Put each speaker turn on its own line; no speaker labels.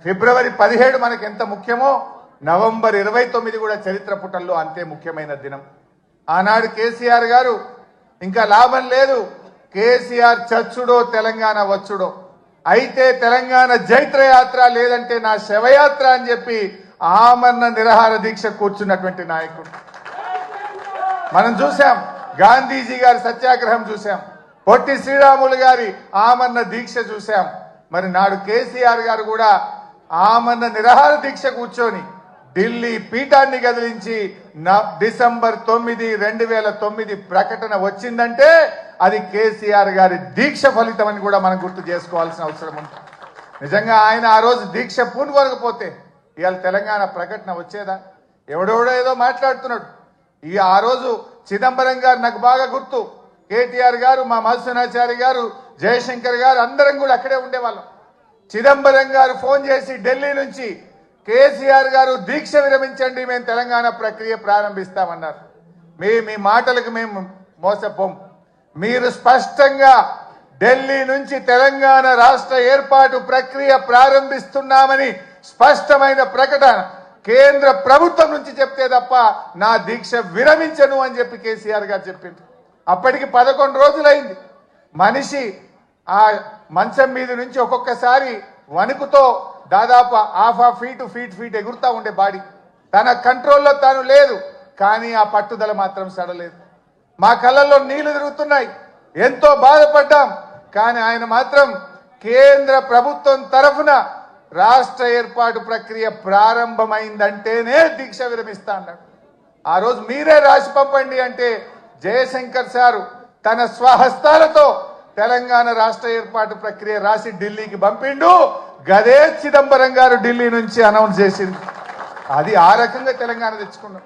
ఫిబ్రవరి 17 మనకు ఎంత ముఖ్యమో నవంబర్ 29 కూడా చరిత్ర పుటల్లో అంతే ముఖ్యమైన దినం. ఆనాడు కేసీఆర్ గారు ఇంకా లాభం లేదు, కేసీఆర్ చచ్చుడో తెలంగాణ వచ్చుడో, అయితే తెలంగాణ జైత్రయాత్ర లేదంటే నా శవయాత్ర అని చెప్పి ఆమరణ నిరాహార దీక్ష కూర్చున్నటువంటి నాయకుడు మనం చూసాం. గాంధీజీ గారి సత్యాగ్రహం చూసాం, పొట్టి శ్రీరాములు గారి ఆమరణ దీక్ష చూసాం. మరి నాడు కేసీఆర్ గారు కూడా ఆమరణ నిరాహార దీక్ష కూర్చొని ఢిల్లీ పీఠాన్ని కదిలించి డిసెంబర్ 9, 2009 ప్రకటన వచ్చిందంటే అది కేసీఆర్ గారి దీక్ష ఫలితం అని కూడా మనం గుర్తు చేసుకోవాల్సిన అవసరం ఉంది. నిజంగా ఆయన ఆ రోజు దీక్ష పూనుకోకపోతే ఇవాళ తెలంగాణ ప్రకటన వచ్చేదా? ఎవడెవడో ఏదో మాట్లాడుతున్నాడు. ఆ రోజు చిదంబరం గారు నాకు బాగా గుర్తు, కేటీఆర్ గారు, మా మధుసూనాచారి గారు, జయశంకర్ గారు అందరం కూడా అక్కడే ఉండేవాళ్ళం. చిదంబరం గారు ఫోన్ చేసి ఢిల్లీ నుంచి కేసీఆర్ గారు దీక్ష విరమించండి, మేము తెలంగాణ ప్రక్రియ ప్రారంభిస్తామన్నారు. మీ మాటలకు మేము మోసపోం. మీరు స్పష్టంగా ఢిల్లీ నుంచి తెలంగాణ రాష్ట్ర ఏర్పాటు ప్రక్రియ ప్రారంభిస్తున్నామని స్పష్టమైన ప్రకటన కేంద్ర ప్రభుత్వం నుంచి చెప్తే తప్ప నా దీక్ష విరమించను అని చెప్పి కేసీఆర్ గారు చెప్పింది. అప్పటికి 11 రోజులైంది. మనిషి ఆ మంచం మీద నుంచి ఒక్కొక్కసారి వణుకుతో దాదాపు ½ ఫీట్ ఎగురుతా ఉండే బాడీ, తన కంట్రోల్లో తాను లేదు. కానీ ఆ పట్టుదల మాత్రం సడలేదు. మా కళ్ళల్లో నీళ్లు తిరుగుతున్నాయి, ఎంతో బాధపడ్డాం. కానీ ఆయన మాత్రం కేంద్ర ప్రభుత్వం తరఫున రాష్ట్ర ఏర్పాటు ప్రక్రియ ప్రారంభమైందంటేనే దీక్ష విరమిస్తా అన్నాడు. ఆ రోజు మీరే రాసి పంపండి అంటే జయశంకర్ సారు తన స్వహస్తాలతో తెలంగాణ రాష్ట్ర ఏర్పాటు ప్రక్రియ రాసి ఢిల్లీకి పంపిండు. గదే చిదంబరం గారు ఢిల్లీ నుంచి అనౌన్స్ చేసింది. అది ఆ రకంగా తెలంగాణ తెచ్చుకున్నాం.